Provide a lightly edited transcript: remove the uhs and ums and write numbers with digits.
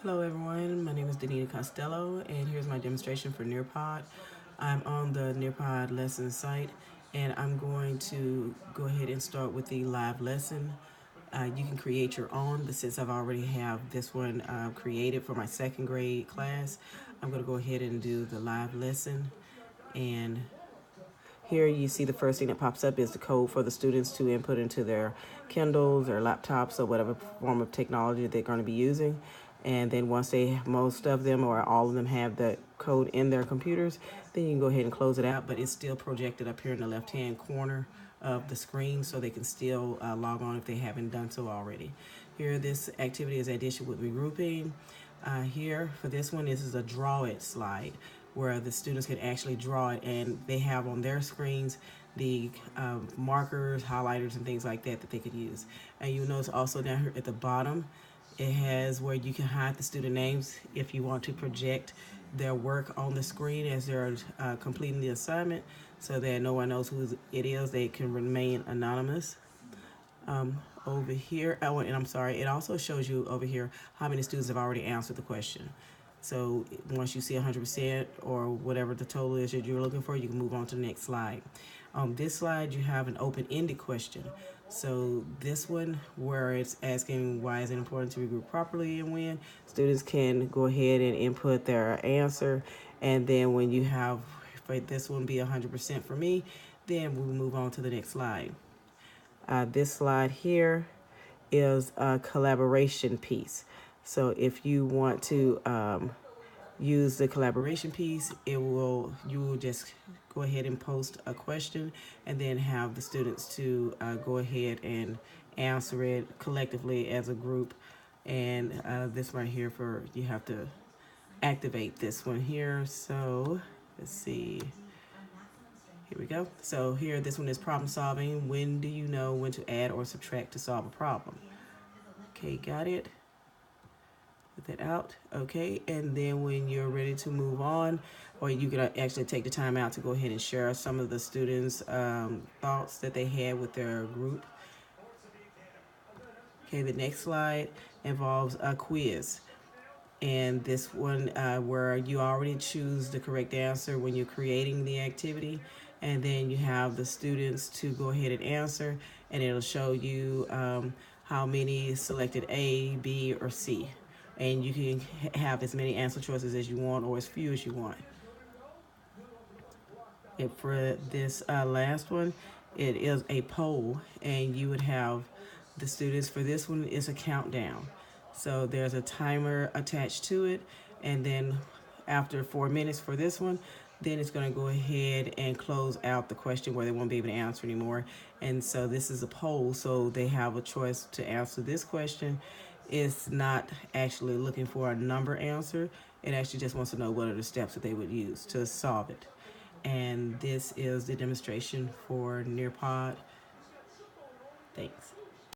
Hello everyone, my name is Danita Costello and here's my demonstration for Nearpod. I'm on the Nearpod lesson site and I'm going to go ahead and start with the live lesson. You can create your own, but since I've already have this one created for my second grade class, I'm going to go ahead and do the live lesson. And here you see the first thing that pops up is the code for the students to input into their Kindles or laptops or whatever form of technology they're going to be using. And then once most of them or all of them have the code in their computers, then you can go ahead and close it out, but it's still projected up here in the left-hand corner of the screen so they can still log on if they haven't done so already. Here, this activity is addition with regrouping. Here, for this one, this is a draw it slide where the students can actually draw it, and they have on their screens the markers, highlighters, and things like that that they could use. And you'll notice also down here at the bottom, it has where you can hide the student names if you want to project their work on the screen as they're completing the assignment so that no one knows who it is. They can remain anonymous. Over here, and I'm sorry, it also shows you over here how many students have already answered the question. So once you see 100% or whatever the total is that you're looking for, you can move on to the next slide. On this slide, you have an open-ended question. So this one, where it's asking why is it important to regroup properly and when, students can go ahead and input their answer. And then when you have, for this one be 100% for me, then we'll move on to the next slide. This slide here is a collaboration piece. So if you want to use the collaboration piece, you will just go ahead and post a question and then have the students to go ahead and answer it collectively as a group. And this right here, you have to activate this one here. So let's see. Here we go. So here, this one is problem solving. When do you know when to add or subtract to solve a problem? Okay, got it. Put that out. Okay, and then when you're ready to move on, or you can actually take the time out to go ahead and share some of the students' thoughts that they had with their group. Okay, the next slide involves a quiz. And this one where you already choose the correct answer when you're creating the activity, and then you have the students to go ahead and answer, and it'll show you how many selected A, B, or C. And you can have as many answer choices as you want or as few as you want. And for this last one, it is a poll, and you would have the students, for this one is a countdown. So there's a timer attached to it, and then after 4 minutes for this one, then it's going to go ahead and close out the question where they won't be able to answer anymore. And so this is a poll, so they have a choice to answer this question. It's not actually looking for a number answer. It actually just wants to know what are the steps that they would use to solve it. And this is the demonstration for Nearpod. Thanks.